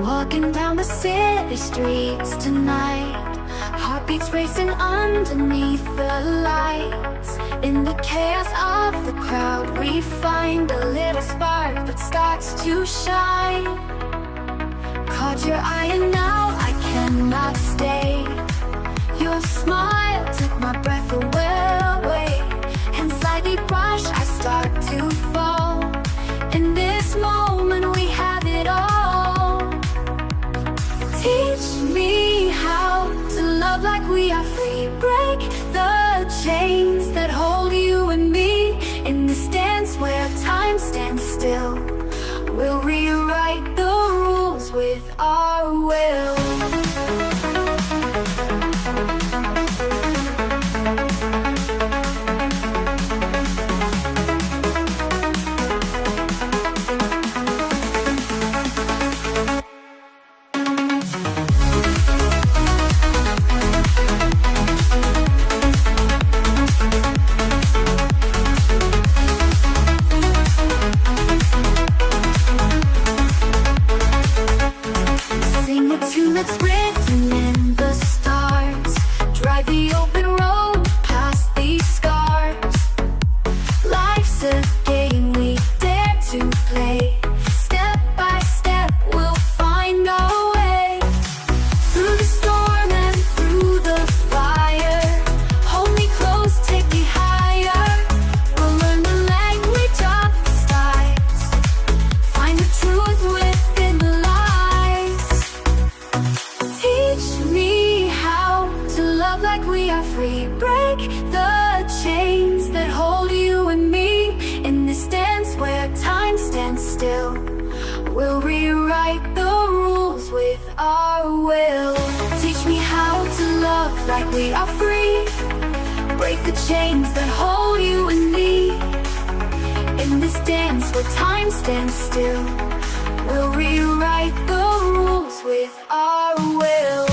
Walking down the city streets tonight, heartbeats racing underneath the lights. In the chaos of the crowd, we find a little spark that starts to shine. Caught your eye and now I cannot stay. Your smile took my breath away, and slightly brush, I start to fall. In this moment we have it all. Teach me how to love like we are free. Break the chains that hold you and me. In this dance where time stands still, we'll rewrite the rules with our will. That's written in the stars. Drive the open road past these scars. Life's a game we dare to play. Step by step we'll find our way. Through the storm and through the fire, hold me close, take me higher. We'll learn the language of the stars, find the truth within the lies. Teach me how to love like we are free. Break the chains that hold you and me. In this dance where time stands still, we'll rewrite the rules with our will. Teach me how to love like we are free. Break the chains that hold you and me. In this dance where time stands still, we'll rewrite the rules with our will.